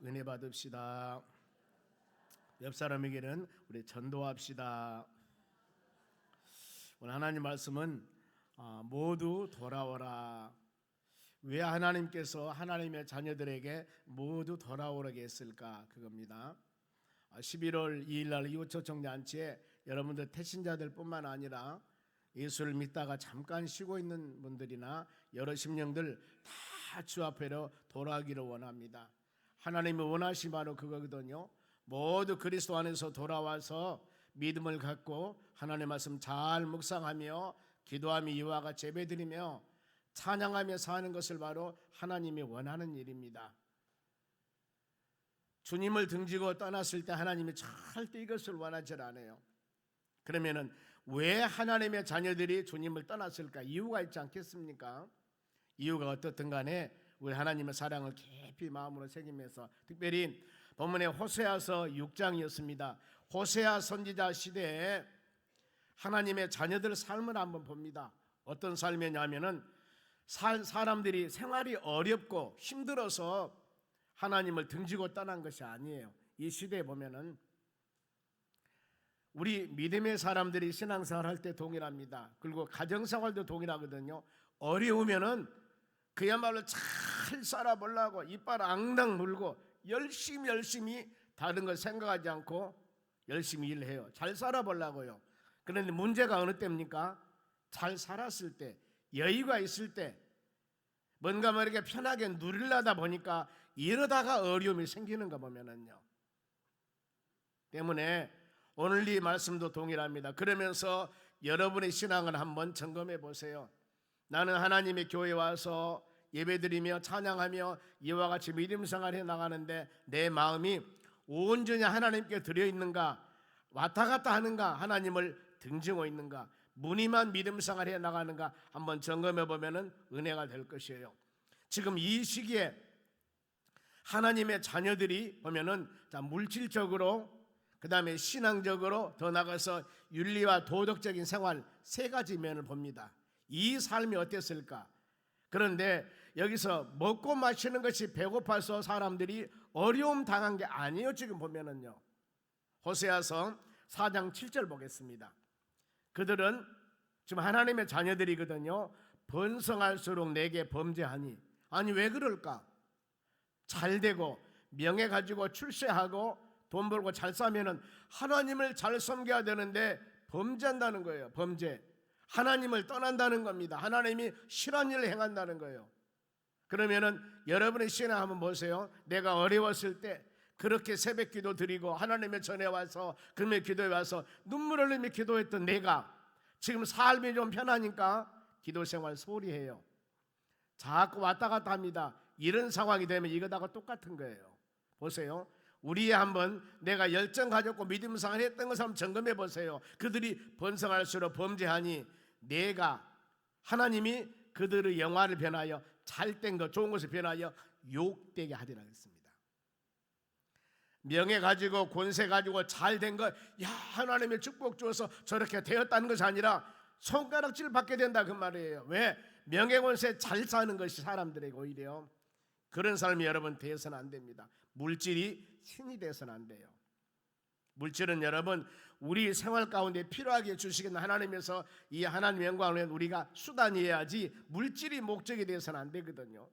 은혜 받읍시다. 옆 사람에게는 우리 전도합시다. 오늘 하나님 말씀은 모두 돌아오라. 왜 하나님께서 하나님의 자녀들에게 모두 돌아오라게 했을까? 그겁니다. 11월 2일 날 이웃초청잔치에 여러분들 태신자들 뿐만 아니라 예수를 믿다가 잠깐 쉬고 있는 분들이나 여러 심령들 다 주 앞에로 돌아가기를 원합니다. 하나님이 원하신 바로 그거거든요. 모두 그리스도 안에서 돌아와서 믿음을 갖고 하나님의 말씀 잘 묵상하며 기도하며 이와 같이 예배드리며 찬양하며 사는 것을 바로 하나님이 원하는 일입니다. 주님을 등지고 떠났을 때 하나님이 절대 이것을 원하지 않아요. 그러면은 왜 하나님의 자녀들이 주님을 떠났을까? 이유가 있지 않겠습니까? 이유가 어떻든 간에 우리 하나님의 사랑을 깊이 마음으로 새기면서, 특별히 본문의 호세아서 6장이었습니다. 호세아 선지자 시대에 하나님의 자녀들 삶을 한번 봅니다. 어떤 삶이냐면은 사람들이 생활이 어렵고 힘들어서 하나님을 등지고 떠난 것이 아니에요. 이 시대에 보면은 우리 믿음의 사람들이 신앙생활 할 때 동일합니다. 그리고 가정생활도 동일하거든요. 어려우면은 그야말로 잘 살아보려고 이빨 앙당 물고 열심히 다른 걸 생각하지 않고 열심히 일해요. 잘 살아보려고요. 그런데 문제가 어느 때입니까? 잘 살았을 때, 여유가 있을 때, 뭔가 이렇게 편하게 누리려다 보니까 이러다가 어려움이 생기는 거 보면은요. 때문에 오늘 이 말씀도 동일합니다. 그러면서 여러분의 신앙을 한번 점검해 보세요. 나는 하나님의 교회에 와서 예배드리며 찬양하며 이와 같이 믿음 생활해 나가는데 내 마음이 온전히 하나님께 드려 있는가, 왔다 갔다 하는가, 하나님을 등지고 있는가, 무늬만 믿음 생활해 나가는가 한번 점검해 보면은 은혜가 될 것이에요. 지금 이 시기에 하나님의 자녀들이 보면은 물질적으로, 그 다음에 신앙적으로, 더 나아가서 윤리와 도덕적인 생활 세 가지 면을 봅니다. 이 삶이 어땠을까? 그런데 여기서 먹고 마시는 것이 배고파서 사람들이 어려움 당한 게 아니에요. 지금 보면은요. 호세아서 4장 7절 보겠습니다. 그들은 지금 하나님의 자녀들이거든요. 번성할수록 내게 범죄하니. 아니 왜 그럴까? 잘 되고 명예 가지고 출세하고 돈 벌고 잘 사면은 하나님을 잘 섬겨야 되는데 범죄한다는 거예요. 범죄. 하나님을 떠난다는 겁니다. 하나님이 싫은 일을 행한다는 거예요. 그러면은 여러분의 신앙 한번 보세요. 내가 어려웠을 때 그렇게 새벽 기도 드리고 하나님의 전에 와서 금요 기도에 와서 눈물 흘리며 기도했던 내가 지금 삶이 좀 편하니까 기도 생활 소홀히 해요. 자꾸 왔다 갔다 합니다. 이런 상황이 되면 이거다가 똑같은 거예요. 보세요. 우리 한번 내가 열정 가졌고 믿음 생활 했던 것을 한번 점검해 보세요. 그들이 번성할수록 범죄하니 내가, 하나님이 그들의 영화를 변하여 잘된 것, 좋은 것을 변하여 욕되게 하리라 했습니다. 명예 가지고 권세 가지고 잘된 것, 야 하나님의 축복 주어서 저렇게 되었다는 것이 아니라 손가락질 받게 된다 그 말이에요. 왜? 명예 권세 잘 사는 것이 사람들에게 오히려 그런 삶이 여러분 되어서는 안 됩니다. 물질이 신이 되어서는 안 돼요. 물질은 여러분 우리 생활 가운데 필요하게 주시겠는 하나님에서 이 하나님의 영광을 위해 우리가 수단이어야지 물질이 목적이 되어서는 안 되거든요.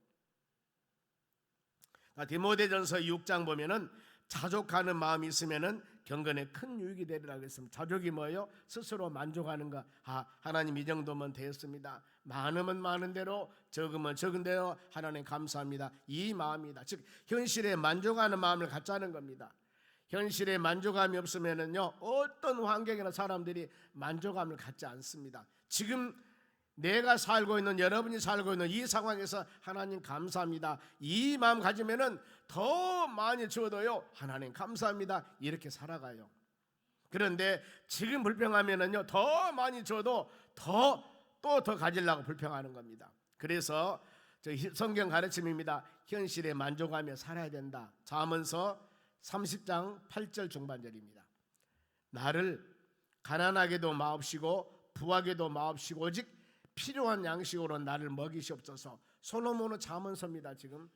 디모데전서 6장 보면은 자족하는 마음이 있으면은 경건에 큰 유익이 되리라고 했습니다. 자족이 뭐예요? 스스로 만족하는 거. 하나님 이 정도면 되었습니다. 많으면 많은 대로, 적으면 적은 대로 하나님 감사합니다. 이 마음이다. 즉 현실에 만족하는 마음을 갖자는 겁니다. 현실에 만족감이 없으면은요 어떤 환경이나 사람들이 만족감을 갖지 않습니다. 지금 내가 살고 있는, 여러분이 살고 있는 이 상황에서 하나님 감사합니다. 이 마음 가지면은 더 많이 주어도요 하나님 감사합니다. 이렇게 살아가요. 그런데 지금 불평하면은요 더 많이 줘도 더 가지려고 불평하는 겁니다. 그래서 성경 가르침입니다. 현실에 만족하며 살아야 된다. 잠언서 30장 8절 중반절입니다. 나를 가난하게도 마옵시고 부하게도 마옵시고 오직 필요한 양식으로 나를 먹이시옵소서. 솔로몬은 잠언서입니다. 지금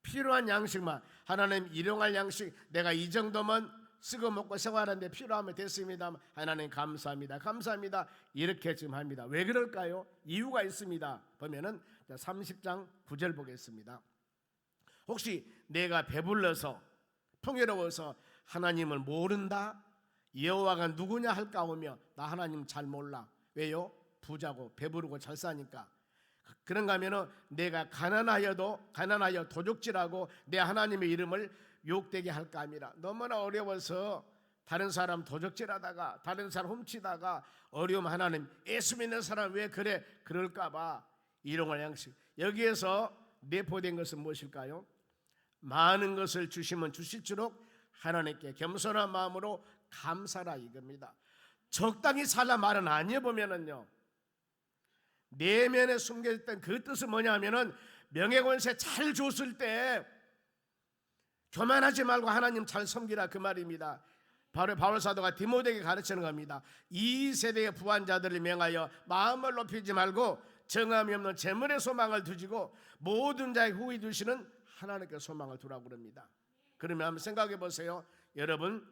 필요한 양식만, 하나님 일용할 양식, 내가 이 정도면 쓰고 먹고 생활하는데 필요하면 됐습니다. 하나님 감사합니다. 감사합니다. 이렇게 지금 합니다. 왜 그럴까요? 이유가 있습니다. 보면은 30장 9절 보겠습니다. 혹시 내가 배불러서 풍요로워서 하나님을 모른다? 여호와가 누구냐 할까 하며 나 하나님 잘 몰라. 왜요? 부자고 배부르고 잘 사니까. 그런가 하면은 내가 가난하여 도적질하고 내 하나님의 이름을 욕되게 할까 함이라. 너무나 어려워서 다른 사람 도적질하다가 다른 사람 훔치다가 어려움 하나님 예수 믿는 사람 왜 그래? 그럴까 봐 일용할 양식. 여기에서 내포된 것은 무엇일까요? 많은 것을 주시면 주실수록 하나님께 겸손한 마음으로 감사라 이겁니다. 적당히 살라 말은 아니에 보면은요, 내면에 숨겨있던 그 뜻은 뭐냐면은 명예권세 잘 줬을 때 교만하지 말고 하나님 잘 섬기라 그 말입니다. 바로 바울 사도가 디모데에게 가르치는 겁니다. 이 세대의 부한자들을 명하여 마음을 높이지 말고 정함이 없는 재물의 소망을 두시고 모든 자의 후히 두시는 하나님께 소망을 두라고 그럽니다. 그러면 한번 생각해 보세요. 여러분,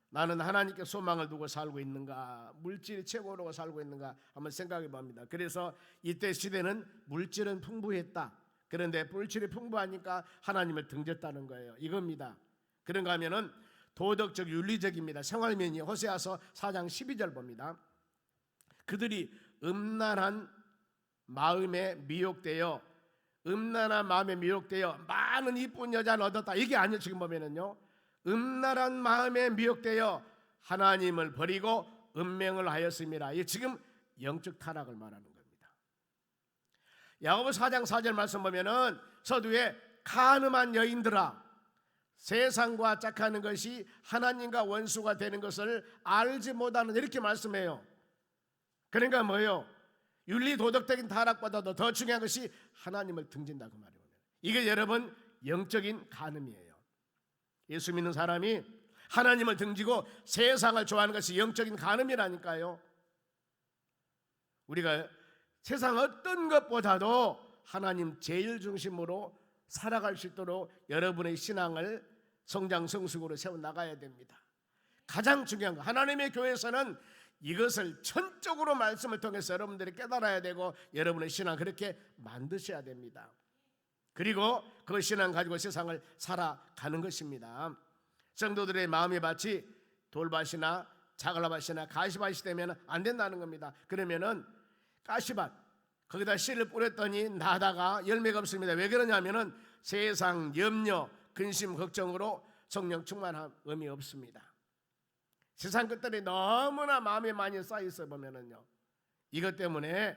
나는 하나님께 소망을 두고 살고 있는가? 물질이 최고로 살고 있는가? 한번 생각해 봅니다. 그래서 이때 시대는 물질은 풍부했다. 그런데 물질이 풍부하니까 하나님을 등졌다는 거예요. 이겁니다. 그런가 하면은 도덕적 윤리적입니다. 생활면이 호세아서 4장 12절 봅니다. 그들이 음란한 마음에 미혹되어 많은 이쁜 여자를 얻었다. 이게 아니에요. 지금 보면은요, 음란한 마음에 미혹되어 하나님을 버리고 음행을 하였습니다. 이게 지금 영적 타락을 말하는 겁니다. 야고보 4장 4절 말씀 보면은 서두에 간음한 여인들아 세상과 짝하는 것이 하나님과 원수가 되는 것을 알지 못하는, 이렇게 말씀해요. 그러니까 뭐예요? 윤리 도덕적인 타락보다도 더 중요한 것이 하나님을 등진다 그 말이에요. 이게 여러분 영적인 간음이에요. 예수 믿는 사람이 하나님을 등지고 세상을 좋아하는 것이 영적인 간음이라니까요. 우리가 세상 어떤 것보다도 하나님 제일 중심으로 살아갈 수 있도록 여러분의 신앙을 성장 성숙으로 세워나가야 됩니다. 가장 중요한 거, 하나님의 교회에서는 이것을 전적으로 말씀을 통해서 여러분들이 깨달아야 되고 여러분의 신앙 그렇게 만드셔야 됩니다. 그리고 그 신앙 가지고 세상을 살아가는 것입니다. 성도들의 마음의 밭이 돌밭이나 자갈밭이나 가시밭이 되면 안 된다는 겁니다. 그러면은 가시밭 거기다 씨를 뿌렸더니 나다가 열매가 없습니다. 왜 그러냐면은 세상 염려, 근심, 걱정으로 성령 충만한 의미 없습니다. 세상 것들이 너무나 마음에 많이 쌓여 있어 보면은요, 이것 때문에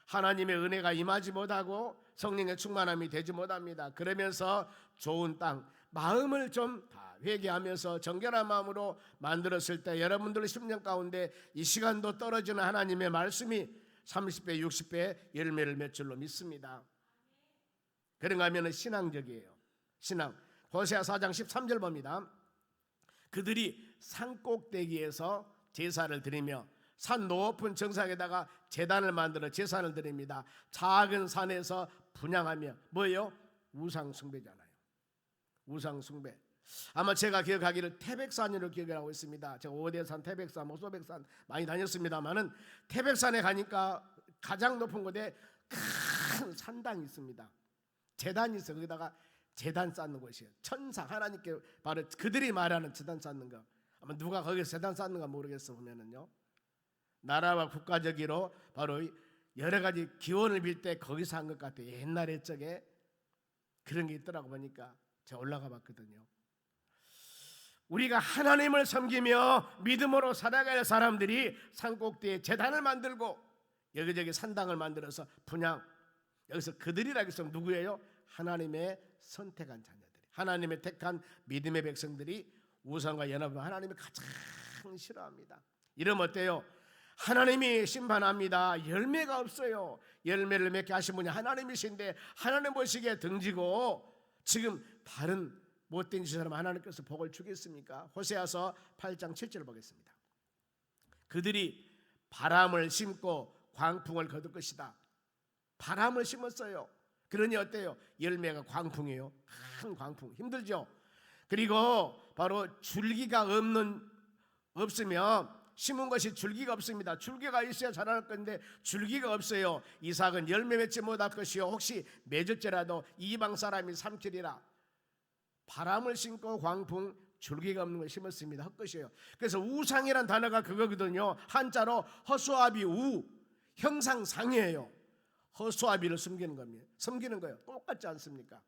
하나님의 은혜가 임하지 못하고 성령의 충만함이 되지 못합니다. 그러면서 좋은 땅, 마음을 좀 다 회개하면서 정결한 마음으로 만들었을 때 여러분들의 심령 가운데 이 시간도 떨어지는 하나님의 말씀이 30배, 60배 열매를 맺을 줄로 믿습니다. 그런가 하면 신앙적이에요. 신앙. 호세아 4장 13절 봅니다. 그들이 산꼭대기에서 제사를 드리며 산 높은 정상에다가 제단을 만들어 제사를 드립니다. 작은 산에서 분향하며, 뭐예요? 우상 숭배잖아요. 우상 숭배. 아마 제가 기억하기를 태백산으로 기억을 하고 있습니다. 제가 오대산, 태백산, 소백산 많이 다녔습니다만은 태백산에 가니까 가장 높은 곳에 큰 산당이 있습니다. 제단이 있어. 거기다가 제단 쌓는 곳이에요. 천사 하나님께 바로 그들이 말하는 제단 쌓는 거. 아마 누가 거기서 제단 쌓는가 모르겠어 보면은요. 나라와 국가적으로 바로 여러 가지 기원을 빌 때 거기서 한 것 같아요. 옛날에 적에 그런 게 있더라고 보니까 제가 올라가 봤거든요. 우리가 하나님을 섬기며 믿음으로 살아갈 사람들이 산꼭대기에 제단을 만들고 여기저기 산당을 만들어서 분향, 여기서 그들이라고 해서 누구예요? 하나님의 선택한 자녀들이, 하나님의 택한 믿음의 백성들이 우상과 연합을 하나님이 가장 싫어합니다. 이러면 어때요? 하나님이 심판합니다. 열매가 없어요. 열매를 맺게 하신 분이 하나님이신데 하나님 보시기에 등지고 지금 다른 못된 짓을 하면 하나님께서 복을 주겠습니까? 호세아서 8장 7절 보겠습니다. 그들이 바람을 심고 광풍을 거둘 것이다. 바람을 심었어요. 그러니 어때요? 열매가 광풍이에요. 한 광풍. 힘들죠? 그리고 바로 줄기가 없으면 심은 것이 줄기가 없습니다. 줄기가 있어야 자랄 건데 줄기가 없어요. 이삭은 열매 맺지 못할 것이요 혹시 맺을지라도 이방 사람이 삼키리라. 바람을 신고 광풍, 줄기가 없는 걸 심었습니다. 헛것이에요. 그래서 우상이란 단어가 그거거든요. 한자로 허수아비 우, 형상상이에요. 허수아비를 숨기는 겁니다. 섬기는 거예요. 똑같지 않습니까?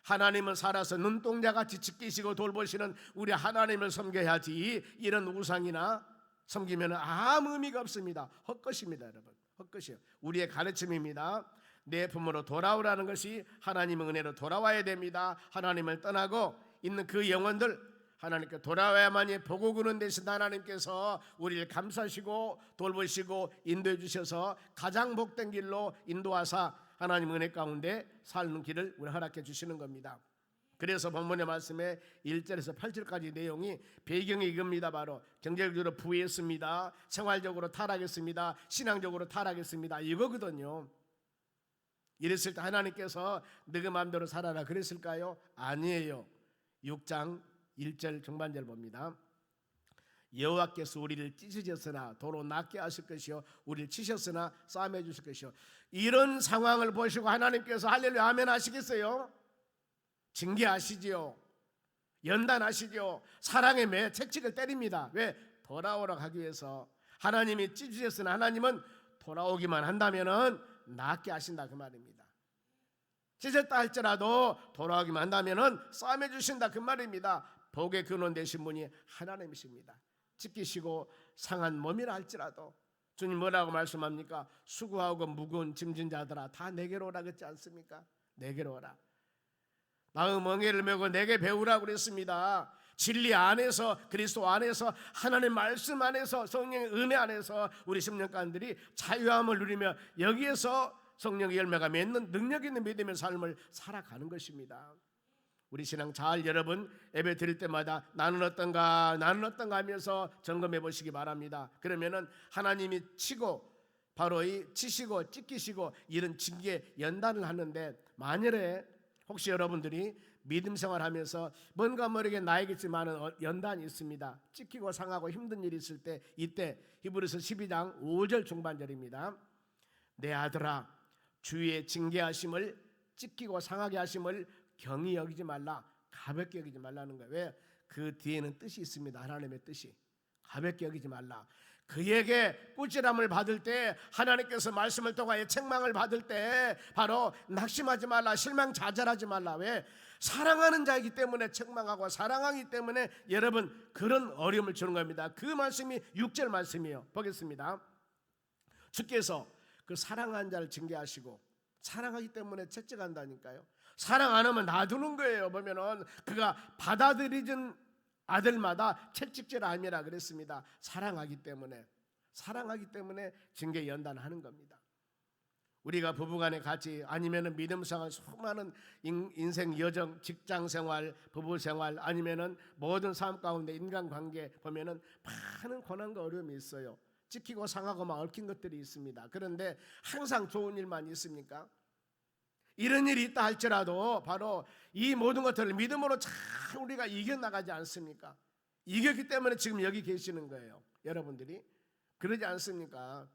하나님은 살아서 눈동자같이 지키시고 돌보시는 우리 하나님을 섬겨야지 이런 우상이나 섬기면 아무 의미가 없습니다. 헛것입니다. 여러분, 헛것이에요. 우리의 가르침입니다. 내 품으로 돌아오라는 것이 하나님의 은혜로 돌아와야 됩니다. 하나님을 떠나고 있는 그 영혼들 하나님께 돌아와야만이 보고 구는 대신 하나님께서 우리를 감싸시고 돌보시고 인도해 주셔서 가장 복된 길로 인도하사 하나님 은혜 가운데 사는 길을 우리 허락해 주시는 겁니다. 그래서 본문의 말씀에 1절에서 8절까지 내용이 배경이 이겁니다. 바로 경제적으로 부유했습니다. 생활적으로 타락했습니다. 신앙적으로 타락했습니다. 이거거든요. 이랬을 때 하나님께서 너희 마음대로 살아라 그랬을까요? 아니에요. 6장 1절 중반절 봅니다. 여호와께서 우리를 찢으셨으나 도로 낫게 하실 것이요 우리를 치셨으나 싸매 주실 것이요. 이런 상황을 보시고 하나님께서 할렐루야 아멘 하시겠어요? 징계하시지요. 연단하시죠. 사랑의 매 채찍을 때립니다. 왜? 돌아오라고 하기 위해서. 하나님이 찢으셨으나 하나님은 돌아오기만 한다면은 낫게 하신다 그 말입니다. 찢었다 할지라도 돌아오기만 한다면은 싸매 주신다 그 말입니다. 복의 근원 되신 분이 하나님이십니다. 지키시고 상한 몸이라 할지라도 주님 뭐라고 말씀합니까? 수고하고 무거운 짐진 자들아 다 내게로 오라 그랬지 않습니까? 내게로 오라. 나의 멍에를 메고 내게 배우라고 그랬습니다. 진리 안에서 그리스도 안에서 하나님의 말씀 안에서 성령의 은혜 안에서 우리 십년간들이 자유함을 누리며 여기에서 성령의 열매가 맺는 능력 있는 믿음의 삶을 살아가는 것입니다. 우리 신앙 잘 여러분 예배 드릴 때마다 나는 어떤가 하면서 점검해 보시기 바랍니다. 그러면은 하나님이 치고 바로 이 치시고 찢기시고 이런 징계 연단을 하는데 만일에 혹시 여러분들이 믿음 생활하면서 뭔가 모르게 나에게지만은 연단이 있습니다. 찢기고 상하고 힘든 일이 있을 때 이때 히브리서 12장 5절 중반절입니다. 내 아들아 주의 징계하심을 찢기고 상하게 하심을 경히 여기지 말라. 가볍게 여기지 말라는 거예요. 왜? 그 뒤에는 뜻이 있습니다. 하나님의 뜻이. 가볍게 여기지 말라. 그에게 꾸지람을 받을 때 하나님께서 말씀을 통하여 책망을 받을 때 바로 낙심하지 말라. 실망자잘하지 말라. 왜? 사랑하는 자이기 때문에 책망하고 사랑하기 때문에 여러분 그런 어려움을 주는 겁니다. 그 말씀이 6절 말씀이에요. 보겠습니다. 주께서 그 사랑하는 자를 징계하시고 사랑하기 때문에 채찍한다니까요. 사랑 안 하면 놔두는 거예요. 보면은 그가 받아들이는 아들마다 채찍질 아니라 그랬습니다. 사랑하기 때문에 징계 연단하는 겁니다. 우리가 부부간에 같이 아니면은 믿음생활 수많은 인생 여정, 직장생활, 부부생활 아니면은 모든 삶 가운데 인간관계 보면은 많은 고난과 어려움이 있어요. 찍히고 상하고 막 얽힌 것들이 있습니다. 그런데 항상 좋은 일만 있습니까? 이런 일이 있다 할지라도 바로 이 모든 것들을 믿음으로 잘 우리가 이겨나가지 않습니까? 이겼기 때문에 지금 여기 계시는 거예요. 여러분들이 그러지 않습니까?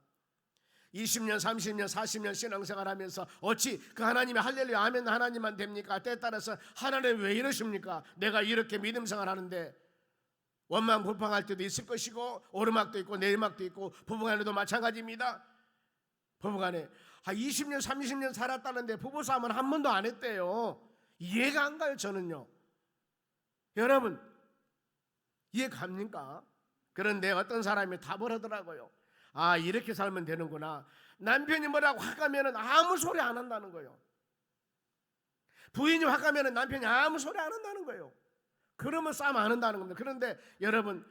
20년, 30년, 40년 신앙생활 하면서 어찌 그 하나님의 할렐루야 아멘 하나님만 됩니까? 때에 따라서 하나님 왜 이러십니까? 내가 이렇게 믿음생활 하는데 원망불평할 때도 있을 것이고 오르막도 있고 내리막도 있고 부부간에도 마찬가지입니다. 부부간에 20년 30년 살았다는데 부부싸움은 한 번도 안 했대요. 이해가 안 가요. 저는요. 여러분 이해 갑니까? 그런데 어떤 사람이 답을 하더라고요. 아 이렇게 살면 되는구나. 남편이 뭐라고 화가면은 아무 소리 안 한다는 거예요. 부인이 화가면은 남편이 아무 소리 안 한다는 거예요. 그러면 싸움 안 한다는 겁니다. 그런데 여러분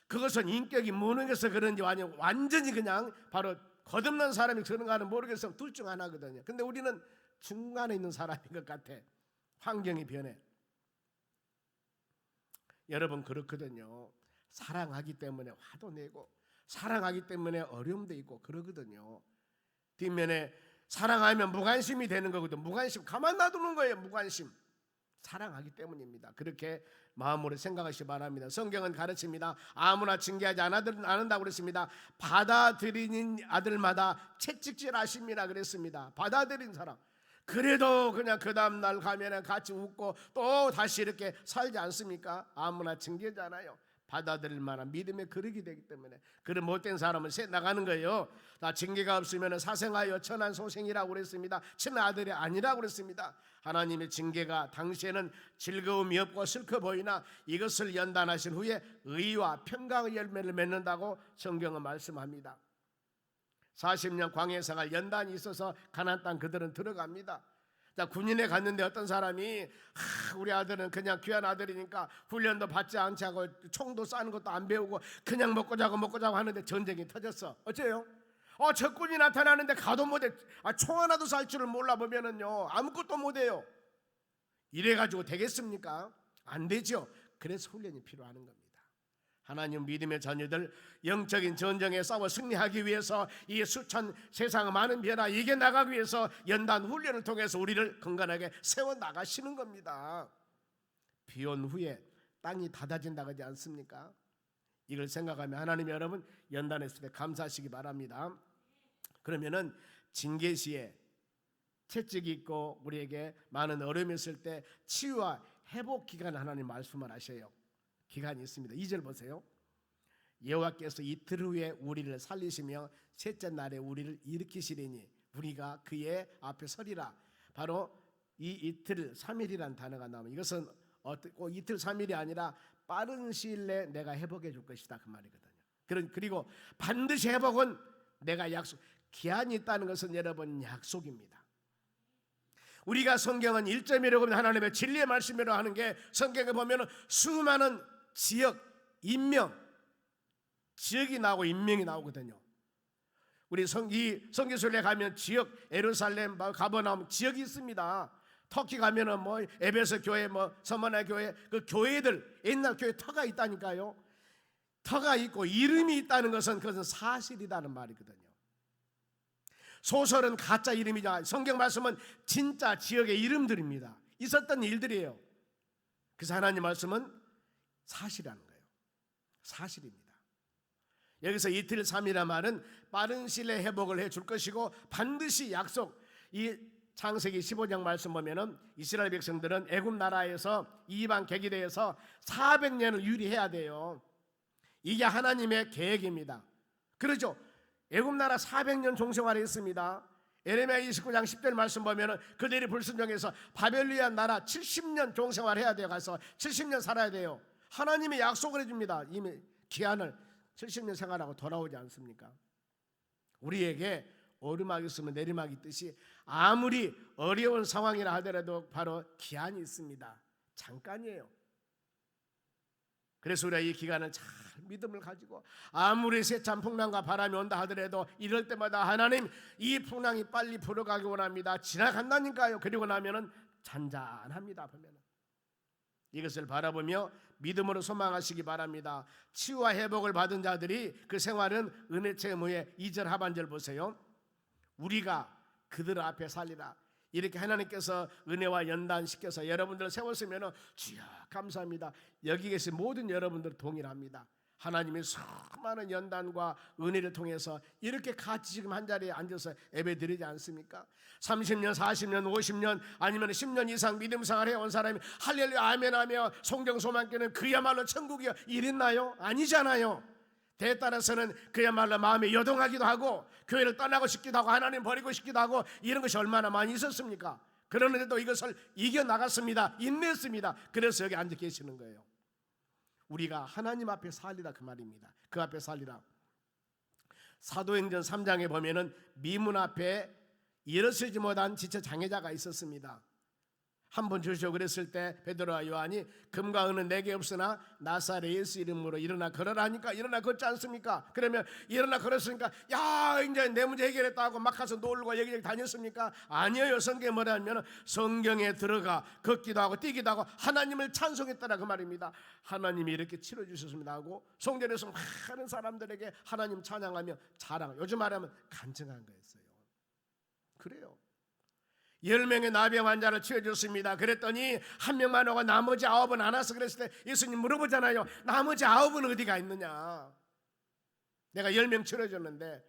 그것은 인격이 무능해서 그런지 완전히 그냥 바로 거듭난 사람이 그런가는 모르겠어요. 둘 중 하나거든요. 근데 우리는 중간에 있는 사람인 것 같아. 환경이 변해. 여러분 그렇거든요. 사랑하기 때문에 화도 내고 사랑하기 때문에 어려움도 있고 그러거든요. 뒷면에 사랑하면 무관심이 되는 거거든. 무관심, 가만 놔두는 거예요. 무관심. 사랑하기 때문입니다. 그렇게 마음으로 생각하시기 바랍니다. 성경은 가르칩니다. 아무나 징계하지 않는다고 그랬습니다. 받아들이는 아들마다 채찍질 하십니다 그랬습니다. 받아들인 사람, 그래도 그냥 그 다음날 가면 같이 웃고 또 다시 이렇게 살지 않습니까? 아무나 징계잖아요. 받아들일 만한 믿음의 그릇이 되기 때문에. 그런 못된 사람은 새 나가는 거예요. 나 징계가 없으면 사생하여 천한 소생이라고 그랬습니다. 친아들이 아니라고 그랬습니다. 하나님의 징계가 당시에는 즐거움이 없고 슬퍼 보이나 이것을 연단하신 후에 의와 평강의 열매를 맺는다고 성경은 말씀합니다. 40년 광야 생활 연단이 있어서 가나안 땅 그들은 들어갑니다. 자, 군인에 갔는데 어떤 사람이 우리 아들은 그냥 귀한 아들이니까 훈련도 받지 않지 하고 총도 쏘는 것도 안 배우고 그냥 먹고 자고 하는데 전쟁이 터졌어. 어째요? 적군이 나타나는데 가도 못해. 총 하나도 쌀 줄을 몰라 보면은요 아무것도 못해요. 이래가지고 되겠습니까? 안 되죠. 그래서 훈련이 필요한 겁니다. 하나님 믿음의 자녀들, 영적인 전쟁에 싸워 승리하기 위해서 이 수천 세상 많은 변화 이겨나가기 위해서 연단 훈련을 통해서 우리를 건강하게 세워나가시는 겁니다. 비온 후에 땅이 닫아진다고 하지 않습니까? 이걸 생각하면 하나님 여러분 연단했을 때 감사하시기 바랍니다. 그러면은 징계 시에 채찍이 있고 우리에게 많은 어려움이 있을 때 치유와 회복 기간 하나님 말씀을 하셔요. 기간이 있습니다. 2절 보세요. 여호와께서 이틀 후에 우리를 살리시며 셋째 날에 우리를 일으키시리니 우리가 그의 앞에 서리라. 바로 이 이틀 3일이라는 단어가 나오면 이것은 꼭 이틀 3일이 아니라 빠른 시일 내에 내가 회복해 줄 것이다 그 말이거든요. 그리고 반드시 회복은 내가 약속, 기한이 있다는 것은 여러분 약속입니다. 우리가 성경은 1.1로 하나님의 진리의 말씀이라고 하는 게 성경에 보면 수많은 지역, 인명, 지역이 나오고 인명이 나오거든요. 우리 성기순례 가면 지역, 예루살렘, 가버나움 지역이 있습니다. 터키 가면은 에베소 교회, 서머나 교회, 그 교회들 옛날 교회 터가 있다니까요. 터가 있고 이름이 있다는 것은 그것은 사실이라는 말이거든요. 소설은 가짜 이름이자 성경 말씀은 진짜 지역의 이름들입니다. 있었던 일들이에요. 그래서 하나님 말씀은 사실이라는 거예요. 사실입니다. 여기서 이틀 3일이라는 말은 빠른 시일에 회복을 해줄 것이고 반드시 약속. 이 창세기 15장 말씀 보면은 이스라엘 백성들은 애굽 나라에서 이방 객기대에서 400년을 유리해야 돼요. 이게 하나님의 계획입니다. 그렇죠? 애굽 나라 400년 종생활했습니다. 에레미야 29장 10절 말씀 보면은 그들이 불순종해서 바벨리안 나라 70년 종생활해야 돼요. 가서 70년 살아야 돼요. 하나님이 약속을 해줍니다. 이미 기한을 70년 생활하고 돌아오지 않습니까? 우리에게 오르막이 있으면 내리막이 있듯이 아무리 어려운 상황이라 하더라도 바로 기한이 있습니다. 잠깐이에요. 그래서 우리가 이 기간을 잘 믿음을 가지고 아무리 세찬 풍랑과 바람이 온다 하더라도 이럴 때마다 하나님 이 풍랑이 빨리 불어가기 원합니다. 지나간다니까요. 그리고 나면은 잔잔합니다. 보면은 이것을 바라보며 믿음으로 소망하시기 바랍니다. 치유와 회복을 받은 자들이 그 생활은 은혜 체험 후에 2절 하반절 보세요. 우리가 그들 앞에 살리라. 이렇게 하나님께서 은혜와 연단시켜서 여러분들을 세웠으면 주여 감사합니다. 여기 계신 모든 여러분들 동일합니다. 하나님의 수많은 연단과 은혜를 통해서 이렇게 같이 지금 한자리에 앉아서 예배드리지 않습니까? 30년, 40년, 50년 아니면 10년 이상 믿음 생활 해온 사람이 할렐루야 아멘 하며 송정소망교는 그야말로 천국이요 이랬나요? 아니잖아요. 때에 따라서는 그야말로 마음이 여동하기도 하고 교회를 떠나고 싶기도 하고 하나님 버리고 싶기도 하고 이런 것이 얼마나 많이 있었습니까? 그러는데도 이것을 이겨나갔습니다. 인내했습니다. 그래서 여기 앉아 계시는 거예요. 우리가 하나님 앞에 살리라 그 말입니다. 그 앞에 살리라. 사도행전 3장에 보면은 미문 앞에 일어서지 못한 지체 장애자가 있었습니다. 한 번 주시오 그랬을 때 베드로와 요한이 금과 은은 내게 없으나 나사렛 예수 이름으로 일어나 걸어라 하니까 일어나 걷지 않습니까? 그러면 일어나 걸었으니까 야 이제 내 문제 해결했다 하고 막 가서 놀고 여기저기 다녔습니까? 아니에요. 성경에 뭐냐면 성경에 들어가 걷기도 하고 뛰기도 하고 하나님을 찬송했더라 그 말입니다. 하나님이 이렇게 치러주셨습니다 하고 성전에서 많은 사람들에게 하나님 찬양하며 자랑, 요즘 말하면 간증한 거였어요. 그래요. 10명의 나병 환자를 치워줬습니다. 그랬더니 한 명만 오고 나머지 9은 안 와서 그랬을 때 예수님 물어보잖아요. 나머지 9은 어디가 있느냐. 내가 10명 치워줬는데,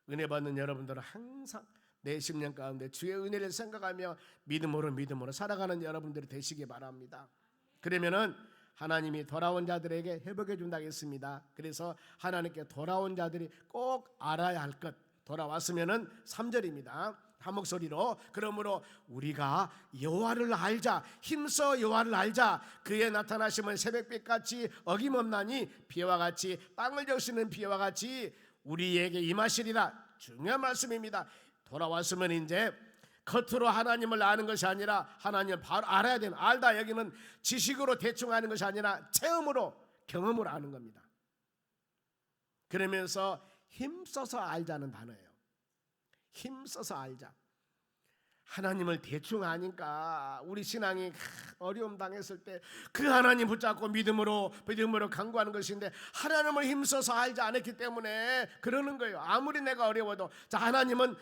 은혜 받는 여러분들은 항상 내 심령 가운데 주의 은혜를 생각하며 믿음으로 살아가는 여러분들이 되시기 바랍니다. 그러면은 하나님이 돌아온 자들에게 회복해 준다고 했습니다. 그래서 하나님께 돌아온 자들이 꼭 알아야 할 것, 돌아왔으면은 3절입니다. 한 목소리로, 그러므로 우리가 여호와를 알자, 힘써 여호와를 알자. 그의 나타나심은 새벽빛같이 어김없나니 비와 같이 땅을 적시는 비와 같이 우리에게 임하시리라. 중요한 말씀입니다. 돌아왔으면 이제 겉으로 하나님을 아는 것이 아니라 하나님을 바로 알아야 되는, 알다 여기는 지식으로 대충 아는 것이 아니라 체험으로, 경험으로 아는 겁니다. 그러면서 힘써서 알자는 단어예요. 힘써서 알자. 하나님을 대충 아니까 우리 신앙이 어려움 당했을 때 그 하나님 붙잡고 믿음으로 간구하는 것인데, 하나님을 힘써서 알지 않았기 때문에 그러는 거예요. 아무리 내가 어려워도. 자, 하나님은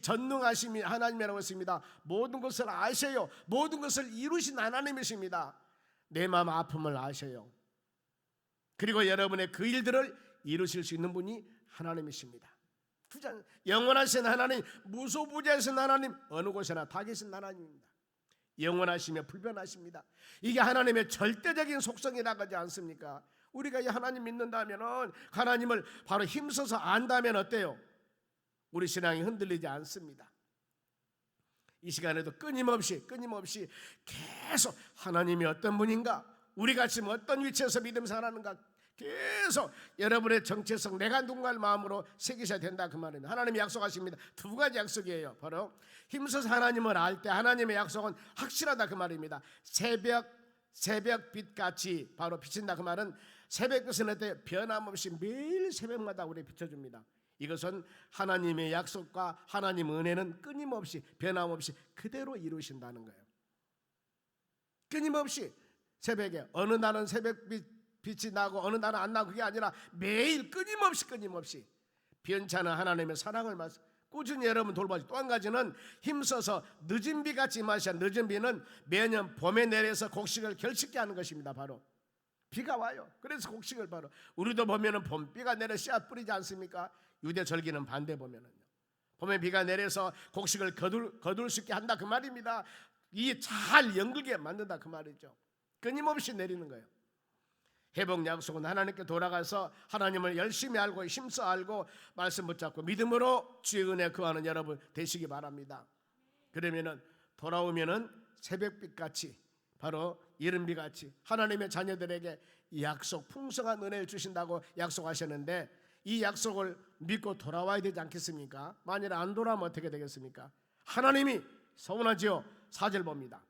전능하심이 하나님이라고 했습니다. 모든 것을 아셔요. 모든 것을 이루신 하나님이십니다. 내 마음 아픔을 아셔요. 그리고 여러분의 그 일들을 이루실 수 있는 분이 하나님이십니다. 영원하신 하나님, 무소부재하신 하나님, 어느 곳에나 다 계신 하나님입니다. 영원하시며 불변하십니다. 이게 하나님의 절대적인 속성이라고 하지 않습니까? 우리가 이 하나님 믿는다면, 하나님을 바로 힘써서 안다면 어때요? 우리 신앙이 흔들리지 않습니다. 이 시간에도 끊임없이 계속 하나님이 어떤 분인가, 우리가 지금 어떤 위치에서 믿음 살아가는가 계속 여러분의 정체성, 내가 누군가를 마음으로 새기셔야 된다, 그 말입니다. 하나님이 약속하십니다. 2가지 약속이에요. 바로 힘써서 하나님을 알 때 하나님의 약속은 확실하다, 그 말입니다. 새벽빛같이 바로 비친다, 그 말은 새벽빛은 어때요? 변함없이 매일 새벽마다 우리 비춰줍니다. 이것은 하나님의 약속과 하나님의 은혜는 끊임없이 변함없이 그대로 이루신다는 거예요. 끊임없이 새벽에, 어느 날은 빛이 나고 어느 날은 안 나고, 그게 아니라 매일 끊임없이 변찮은 하나님의 사랑을 꾸준히 여러분 돌봐주고, 또 한 가지는 힘써서 늦은 비같이 마셔. 늦은 비는 매년 봄에 내려서 곡식을 결식케 하는 것입니다. 바로 비가 와요. 그래서 곡식을 바로, 우리도 보면은 봄비가 내려 씨앗 뿌리지 않습니까? 유대 절기는 반대 보면은요, 봄에 비가 내려서 곡식을 거둘 수 있게 한다, 그 말입니다. 이 잘 연결게 만든다, 그 말이죠. 끊임없이 내리는 거예요. 회복 약속은 하나님께 돌아가서 하나님을 열심히 알고 힘써 알고 말씀 붙잡고 믿음으로 주의 은혜 구하는 여러분 되시기 바랍니다. 그러면은 돌아오면은 새벽빛같이, 바로 이른비같이 하나님의 자녀들에게 약속, 풍성한 은혜를 주신다고 약속하셨는데, 이 약속을 믿고 돌아와야 되지 않겠습니까? 만일 안 돌아오면 어떻게 되겠습니까? 하나님이 서운하지요. 4절 봅니다.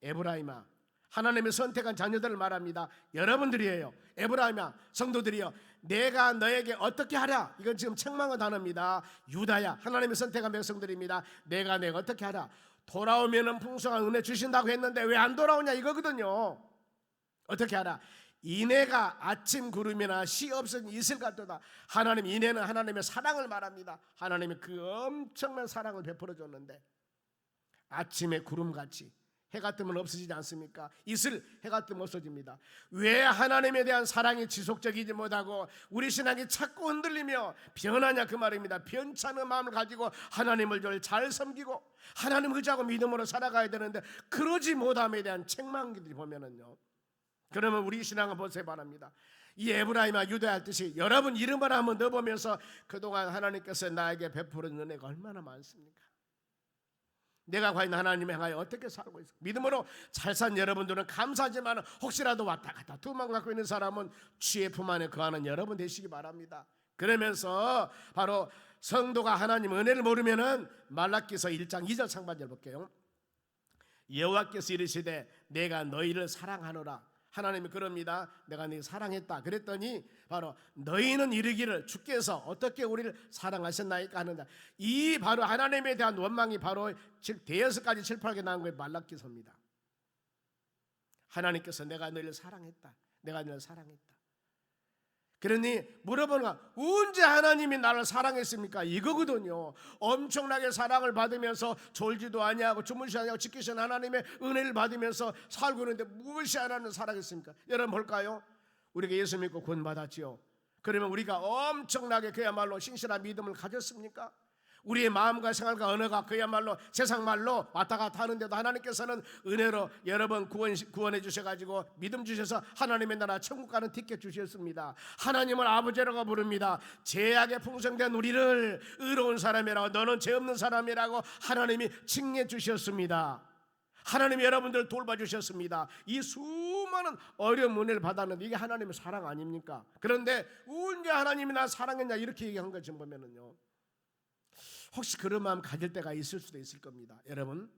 에브라임아, 하나님의 선택한 자녀들을 말합니다. 여러분들이에요. 에브라임아, 성도들이요, 내가 너에게 어떻게 하랴. 이건 지금 책망의 단어입니다. 유다야, 하나님의 선택한 백성들입니다. 내가 어떻게 하랴. 돌아오면은 풍성한 은혜 주신다고 했는데 왜 안 돌아오냐, 이거거든요. 어떻게 하랴. 이내가 아침 구름이나 시 없은 이슬 같도다. 하나님, 이내는 하나님의 사랑을 말합니다. 하나님이 그 엄청난 사랑을 베풀어 줬는데, 아침의 구름같이 해가 뜨면 없어지지 않습니까? 이슬, 해가 뜨면 없어집니다. 왜 하나님에 대한 사랑이 지속적이지 못하고 우리 신앙이 자꾸 흔들리며 변하냐, 그 말입니다. 변찮은 마음을 가지고 하나님을 잘 섬기고 하나님 의지하고 믿음으로 살아가야 되는데, 그러지 못함에 대한 책망들이 보면은요, 그러면 우리 신앙을 보세요 바랍니다. 이 에브라임과 유다할 듯이 여러분 이름을 한번 넣어보면서 그동안 하나님께서 나에게 베푸는 은혜가 얼마나 많습니까? 내가 과연 하나님을 향하여 어떻게 살고 있을까? 믿음으로 잘 산 여러분들은 감사하지만, 혹시라도 왔다 갔다 두만 갖고 있는 사람은 주의 품 안에 거하는 여러분 되시기 바랍니다. 그러면서 바로 성도가 하나님 은혜를 모르면은 말라기서 1장 2절 상반절 볼게요. 여호와께서 이르시되 내가 너희를 사랑하노라. 하나님이 그럽니다. 내가 너희 사랑했다. 그랬더니 바로 너희는 이르기를 주께서 어떻게 우리를 사랑하셨나이까 하는다. 이 바로 하나님에 대한 원망이 바로 대여섯까지 7, 8개 나온 거에 말라기서입니다. 하나님께서 내가 너희를 사랑했다. 내가 너희를 사랑했다. 그러니 물어보는 거, 언제 하나님이 나를 사랑했습니까? 이거거든요. 엄청나게 사랑을 받으면서 졸지도 아니하고 주무시지 아니하고 지키신 하나님의 은혜를 받으면서 살고 있는데 무엇이 하나님을 사랑했습니까? 여러분 볼까요? 우리가 예수 믿고 구원받았지요. 그러면 우리가 엄청나게 그야말로 신실한 믿음을 가졌습니까? 우리의 마음과 생활과 언어가 그야말로 세상 말로 왔다 갔다 하는데도 하나님께서는 은혜로 여러 번 구원해 주셔가지고 믿음 주셔서 하나님의 나라 천국 가는 티켓 주셨습니다. 하나님을 아버지라고 부릅니다. 죄악에 풍성된 우리를 의로운 사람이라고, 너는 죄 없는 사람이라고 하나님이 칭해 주셨습니다. 하나님이 여러분들을 돌봐주셨습니다. 이 수많은 어려운 은혜를 받았는데 이게 하나님의 사랑 아닙니까? 그런데 언제 하나님이 나 사랑했냐 이렇게 얘기한 거 지금 보면은요, 혹시 그런 마음 가질 때가 있을 수도 있을 겁니다. 여러분,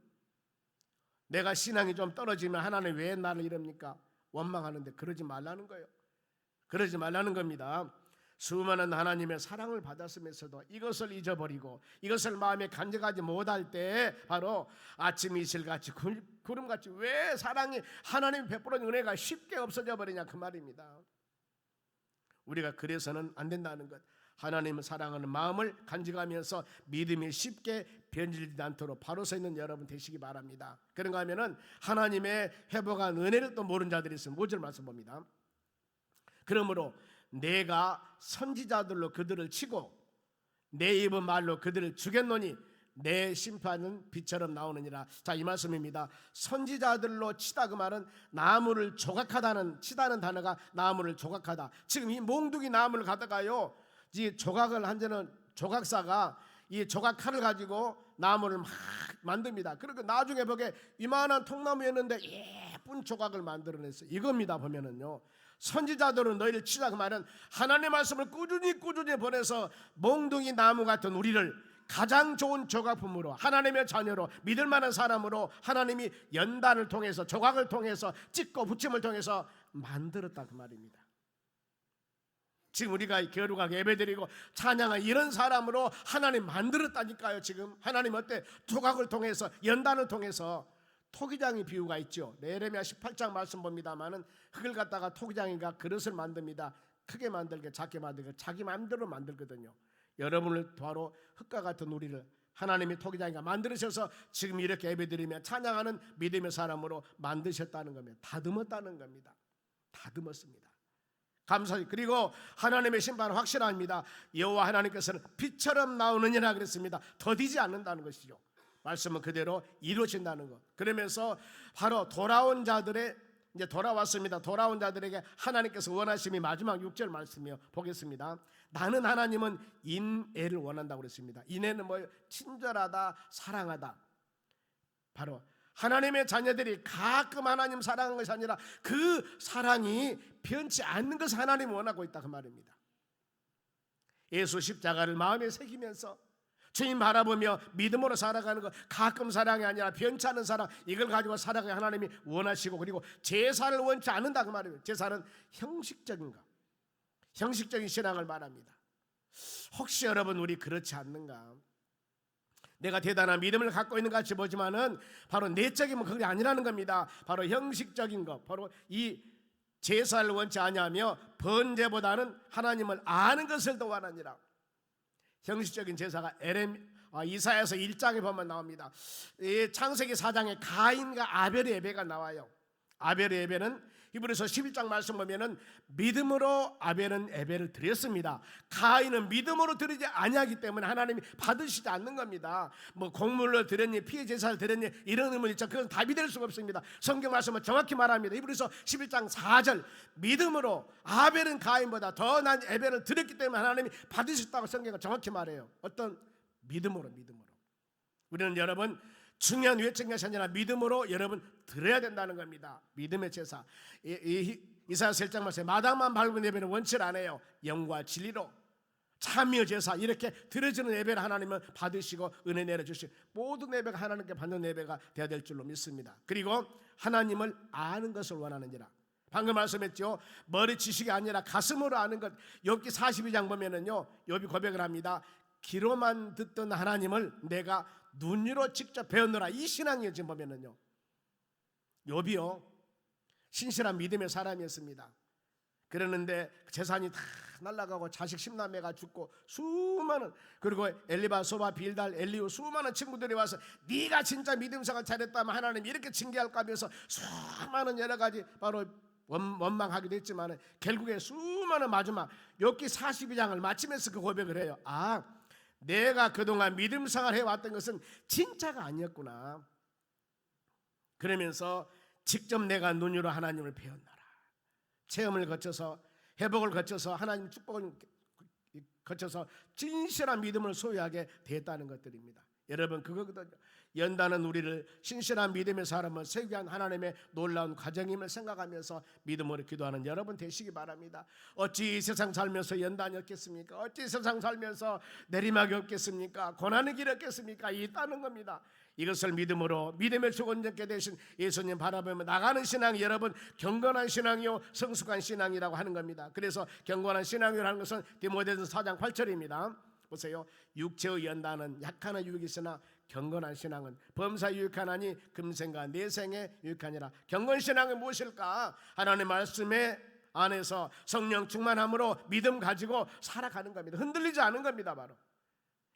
내가 신앙이 좀 떨어지면 하나님 왜 나를 이럽니까? 원망하는데 그러지 말라는 거예요. 그러지 말라는 겁니다. 수많은 하나님의 사랑을 받았으면서도 이것을 잊어버리고 이것을 마음에 간직하지 못할 때 바로 아침 이슬같이 구름같이 왜 사랑이, 하나님이 베푸는 은혜가 쉽게 없어져 버리냐 그 말입니다. 우리가 그래서는 안 된다는 것. 하나님을 사랑하는 마음을 간직하면서 믿음이 쉽게 변질되지 않도록 바로 서 있는 여러분 되시기 바랍니다. 그런가 하면은 하나님의 회복한 은혜를 또 모르는 자들이 있으면 5절 말씀 봅니다. 그러므로 내가 선지자들로 그들을 치고 내 입은 말로 그들을 죽였노니 내 심판은 빛처럼 나오느니라. 자, 이 말씀입니다. 선지자들로 치다, 그 말은 나무를 조각하다는, 치다는 단어가 나무를 조각하다. 지금 이 몽둥이 나무를 갖다가요, 이 조각을 한 데는 조각사가 이 조각 칼을 가지고 나무를 막 만듭니다. 그리고 나중에 보게 이만한 통나무였는데 예쁜 조각을 만들어냈어요. 이겁니다. 보면은요, 선지자들은 너희를 치자, 그 말은 하나님의 말씀을 꾸준히 보내서 몽둥이 나무 같은 우리를 가장 좋은 조각품으로, 하나님의 자녀로, 믿을 만한 사람으로 하나님이 연단을 통해서, 조각을 통해서, 찍고 붙임을 통해서 만들었다 그 말입니다. 지금 우리가 겨루가게 예배드리고 찬양한 이런 사람으로 하나님 만들었다니까요. 지금 하나님 어때? 조각을 통해서, 연단을 통해서. 토기장이 비유가 있죠. 예레미야 18장 말씀 봅니다마는 흙을 갖다가 토기장이가 그릇을 만듭니다. 크게 만들게 작게 만들게 자기 마음대로 만들거든요. 여러분을 바로 흙과 같은 우리를 하나님이 토기장이가 만드셔서 지금 이렇게 예배드리며 찬양하는 믿음의 사람으로 만드셨다는 겁니다. 다듬었다는 겁니다. 다듬었습니다. 감사히. 그리고 하나님의 심판은 확실합니다. 여호와 하나님께서는 빛처럼 나오느니라 그랬습니다. 더디지 않는다는 것이죠. 말씀은 그대로 이루어진다는 것. 그러면서 바로 돌아온 자들의, 이제 돌아왔습니다. 돌아온 자들에게 하나님께서 원하심이 마지막 6절 말씀이요. 보겠습니다. 나는 하나님은 인애를 원한다고 그랬습니다. 인애는 뭐예요? 친절하다, 사랑하다. 바로 하나님의 자녀들이 가끔 하나님 사랑하는 것이 아니라 그 사랑이 변치 않는 것을 하나님이 원하고 있다 그 말입니다. 예수 십자가를 마음에 새기면서 주님 바라보며 믿음으로 살아가는 것, 가끔 사랑이 아니라 변치 않는 사랑, 이걸 가지고 살아가기 하나님이 원하시고, 그리고 제사를 원치 않는다 그 말이에요. 제사는 형식적인 것, 형식적인 신앙을 말합니다. 혹시 여러분 우리 그렇지 않는가? 내가 대단한 믿음을 갖고 있는 것 같이 보지만은 바로 내적이면 그게 아니라는 겁니다. 바로 형식적인 것, 바로 이 제사를 원치 아니하며 번제보다는 하나님을 아는 것을 더 원하니라. 형식적인 제사가 이사야서 1장에 보면 나옵니다. 창세기 4장에 가인과 아벨의 예배가 나와요. 아벨의 예배는 히브리서 11장 말씀 보면은 믿음으로 아벨은 예배를 드렸습니다. 가인은 믿음으로 드리지 아니하기 때문에 하나님이 받으시지 않는 겁니다. 뭐 곡물로 드렸니, 피의 제사를 드렸니, 이런 의문이 있죠. 그건 답이 될 수가 없습니다. 성경 말씀은 정확히 말합니다. 히브리서 11장 4절, 믿음으로 아벨은 가인보다 더 난 예배를 드렸기 때문에 하나님이 받으셨다고 성경은 정확히 말해요. 어떤 믿음으로. 우리는 여러분 중요한 외적인 것이 아니라 믿음으로 여러분 드려야 된다는 겁니다. 믿음의 제사. 이사야서 1장 말씀에 마당만 밟은 예배는 원치를 안 해요. 영과 진리로 참여 제사 이렇게 드려지는 예배를 하나님은 받으시고 은혜 내려주시고 모든 예배가 하나님께 받는 예배가 되어야 될 줄로 믿습니다. 그리고 하나님을 아는 것을 원하는지라. 방금 말씀했죠. 머리 지식이 아니라 가슴으로 아는 것. 욥기 42장 보면은요, 욥이 고백을 합니다. 귀로만 듣던 하나님을 내가 눈으로 직접 배웠노라. 이 신앙이요. 지금 보면은요, 욥이요 신실한 믿음의 사람이었습니다. 그러는데 재산이 다 날아가고 자식 10남매가 죽고 수많은, 그리고 엘리바, 소바, 빌달, 엘리우 수많은 친구들이 와서 네가 진짜 믿음생활 잘했다면 하나님 이렇게 징계할까 하면서 수많은 여러 가지 바로 원망하기도 했지만 결국에 수많은 마지막 욥기 42장을 마치면서 그 고백을 해요. 아, 내가 그동안 믿음생활 해왔던 것은 진짜가 아니었구나. 그러면서 직접 내가 눈으로 하나님을 배웠노라. 체험을 거쳐서, 회복을 거쳐서, 하나님 축복을 거쳐서 진실한 믿음을 소유하게 됐다는 것들입니다. 여러분, 그거거든요. 연단은 우리를 신실한 믿음의 사람을 세우게 한 하나님의 놀라운 과정임을 생각하면서 믿음으로 기도하는 여러분 되시기 바랍니다. 어찌 이 세상 살면서 연단이 없겠습니까? 어찌 이 세상 살면서 내리막이 없겠습니까? 고난의 길이 없겠습니까? 있다는 겁니다. 이것을 믿음으로 믿음의 주권자께 되신 예수님 바라보며 나가는 신앙이 여러분 경건한 신앙이요 성숙한 신앙이라고 하는 겁니다. 그래서 경건한 신앙이라는 것은 디모데전서 4장 8절입니다. 보세요. 육체의 연단은 약하나 유익이 있으나 경건한 신앙은 범사 유익하나니 금생과 내생에 유익하니라. 경건 신앙은 무엇일까? 하나님의 말씀에 안에서 성령 충만함으로 믿음 가지고 살아가는 겁니다. 흔들리지 않은 겁니다. 바로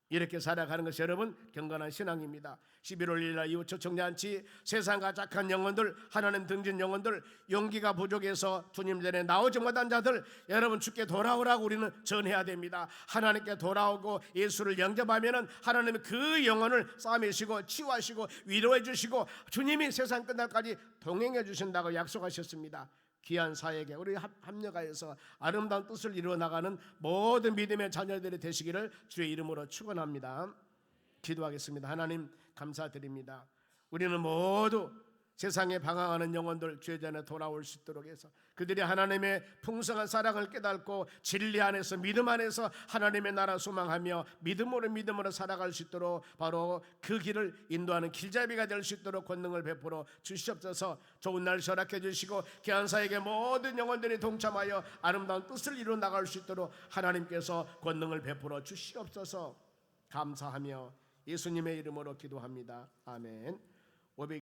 이렇게 살아가는 것이 여러분 경건한 신앙입니다. 11월 1일 이후 초청잔치, 세상과 착한 영혼들, 하나님 등진 영혼들, 용기가 부족해서 주님 전에 나오지 못한 자들, 여러분 주께 돌아오라고 우리는 전해야 됩니다. 하나님께 돌아오고 예수를 영접하면 하나님이 그 영혼을 싸매시고 치유하시고 위로해 주시고 주님이 세상 끝날까지 동행해 주신다고 약속하셨습니다. 귀한 사역에 우리 합력하여서 아름다운 뜻을 이루어 나가는 모든 믿음의 자녀들이 되시기를 주의 이름으로 축원합니다. 기도하겠습니다. 하나님 감사드립니다. 우리는 모두 세상에 방황하는 영혼들 주의 전에 돌아올 수 있도록 해서 그들이 하나님의 풍성한 사랑을 깨닫고 진리 안에서 믿음 안에서 하나님의 나라 소망하며 믿음으로 살아갈 수 있도록 바로 그 길을 인도하는 길잡이가 될 수 있도록 권능을 베풀어 주시옵소서. 좋은 날 허락해 주시고 귀한사에게 모든 영혼들이 동참하여 아름다운 뜻을 이루어 나갈 수 있도록 하나님께서 권능을 베풀어 주시옵소서. 감사하며 예수님의 이름으로 기도합니다. 아멘.